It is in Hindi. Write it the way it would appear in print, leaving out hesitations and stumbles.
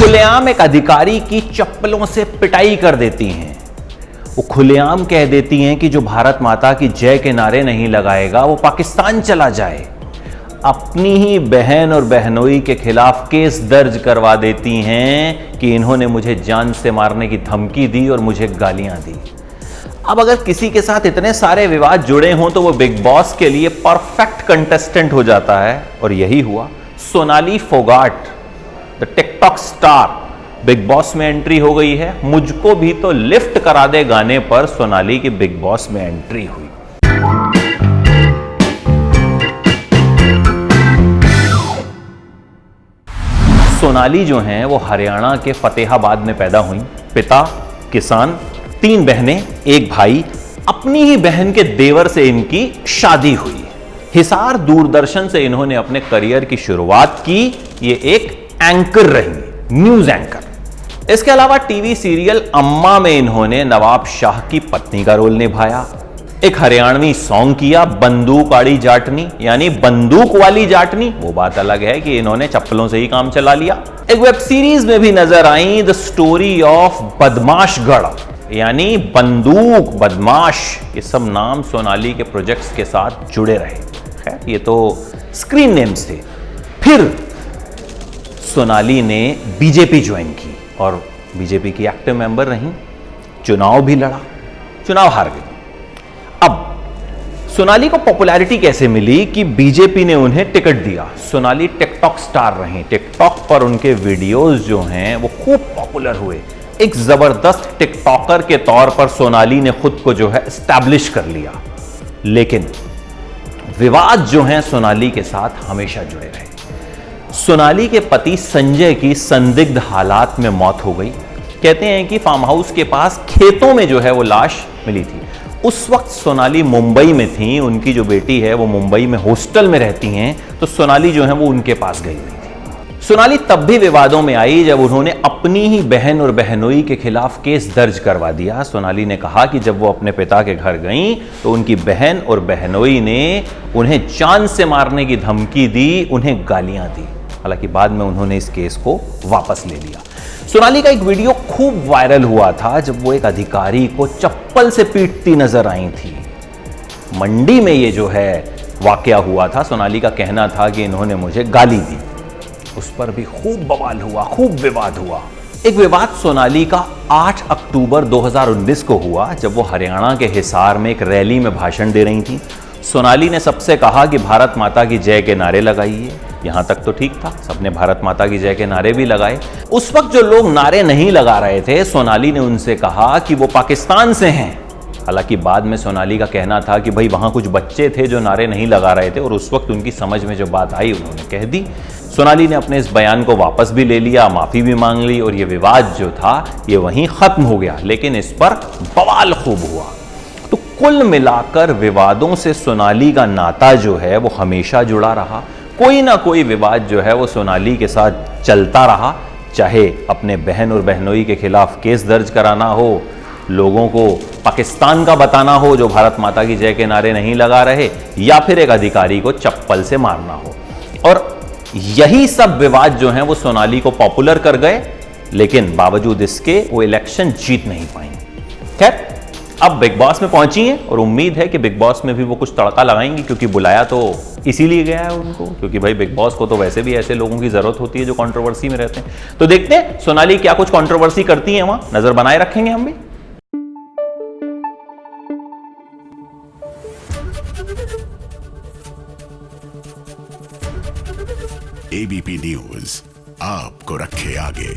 खुलेआम एक अधिकारी की चप्पलों से पिटाई कर देती हैं। वो खुलेआम कह देती हैं कि जो भारत माता की जय के नारे नहीं लगाएगा वो पाकिस्तान चला जाए। अपनी ही बहन और बहनोई के खिलाफ केस दर्ज करवा देती हैं कि इन्होंने मुझे जान से मारने की धमकी दी और मुझे गालियां दी। अब अगर किसी के साथ इतने सारे विवाद जुड़े हों तो वो बिग बॉस के लिए परफेक्ट कंटेस्टेंट हो जाता है, और यही हुआ। Sonali Phogat, the TikTok star, big boss में एंट्री हो गई है। मुझको भी तो लिफ्ट करा दे गाने पर सोनाली की बिग बॉस में एंट्री हुई। सोनाली जो हैं वो हरियाणा के फतेहाबाद में पैदा हुई। पिता किसान, 3 बहनें, 1 भाई। अपनी ही बहन के देवर से इनकी शादी हुई। हिसार दूरदर्शन से इन्होंने अपने करियर की शुरुआत की। ये एक एंकर रही, न्यूज एंकर। इसके अलावा टीवी सीरियल अम्मा में इन्होंने नवाब शाह की पत्नी का रोल निभाया। एक हरियाणवी सॉन्ग किया, बंदूक आड़ी जाटनी, यानी बंदूक वाली जाटनी। वो बात अलग है कि इन्होंने चप्पलों से ही काम चला लिया। एक वेब सीरीज में भी नजर आई, द स्टोरी ऑफ बदमाशगढ़, यानी बंदूक बदमाश। ये सब नाम सोनाली के प्रोजेक्ट्स के साथ जुड़े रहे। खैर, ये तो स्क्रीन नेम्स थे। फिर सोनाली ने बीजेपी ज्वाइन की और बीजेपी की एक्टिव मेंबर रही। चुनाव भी लड़ा, चुनाव हार गई। अब सोनाली को पॉपुलैरिटी कैसे मिली कि बीजेपी ने उन्हें टिकट दिया। सोनाली टिकटॉक स्टार रही। टिकटॉक पर उनके वीडियोस जो हैं वो खूब पॉपुलर हुए। एक जबरदस्त टिकटॉकर के तौर पर सोनाली ने खुद को जो है एस्टैब्लिश कर लिया। लेकिन विवाद जो हैं सोनाली के साथ हमेशा जुड़े रहे। सोनाली के पति संजय की संदिग्ध हालात में मौत हो गई। कहते हैं कि फार्म हाउस के पास खेतों में जो है वो लाश मिली थी। उस वक्त सोनाली मुंबई में थी। उनकी जो बेटी है वो मुंबई में हॉस्टल में रहती हैं, तो सोनाली जो है वो उनके पास गई हुई थी। सोनाली तब भी विवादों में आई जब उन्होंने अपनी ही बहन और बहनोई के खिलाफ केस दर्ज करवा दिया। सोनाली ने कहा कि जब वो अपने पिता के घर गईं तो उनकी बहन और बहनोई ने उन्हें जान से मारने की धमकी दी, उन्हें गालियां दी। हालांकि बाद में उन्होंने इस केस को वापस ले लिया। सोनाली का एक वीडियो खूब वायरल हुआ था जब वो एक अधिकारी को चप्पल से पीटती नजर आई थी। मंडी में ये जो है वाकया हुआ था। सोनाली का कहना था कि इन्होंने मुझे गाली दी। उस पर भी खूब बवाल हुआ, खूब विवाद हुआ। एक विवाद सोनाली का 8 अक्टूबर 2019 को हुआ जब वो हरियाणा के हिसार में एक रैली में भाषण दे रही थी। सोनाली ने सबसे कहा कि भारत माता की जय के नारे लगाइए। यहां तक तो ठीक था, सबने भारत माता की जय के नारे भी लगाए। उस वक्त जो लोग नारे नहीं लगा रहे थे, सोनाली ने उनसे कहा कि वो पाकिस्तान से हैं। हालांकि बाद में सोनाली का कहना था कि भाई वहां कुछ बच्चे थे जो नारे नहीं लगा रहे थे और उस वक्त उनकी समझ में जो बात आई उन्होंने कह दी। सोनाली ने अपने इस बयान को वापस भी ले लिया, माफी भी मांग ली और ये विवाद जो था ये वहीं खत्म हो गया। लेकिन इस पर बवाल खूब हुआ। तो कुल मिलाकर विवादों से सोनाली का नाता जो है वो हमेशा जुड़ा रहा। कोई ना कोई विवाद जो है वो सोनाली के साथ चलता रहा, चाहे अपने बहन और बहनोई के खिलाफ केस दर्ज कराना हो, लोगों को पाकिस्तान का बताना हो जो भारत माता की जय के नारे नहीं लगा रहे, या फिर एक अधिकारी को चप्पल से मारना हो। और यही सब विवाद जो हैं वो सोनाली को पॉपुलर कर गए, लेकिन बावजूद इसके वो इलेक्शन जीत नहीं पाई। खैर, अब बिग बॉस में पहुंची हैं और उम्मीद है कि बिग बॉस में भी वो कुछ तड़का लगाएंगी, क्योंकि बुलाया तो इसीलिए गया है उनको, क्योंकि भाई बिग बॉस को तो वैसे भी ऐसे लोगों की जरूरत होती है जो कंट्रोवर्सी में रहते हैं। तो देखते हैं सोनाली क्या कुछ कंट्रोवर्सी करती हैं, वहां नजर बनाए रखेंगे हम भी। एबीपी न्यूज आपको रखे आगे।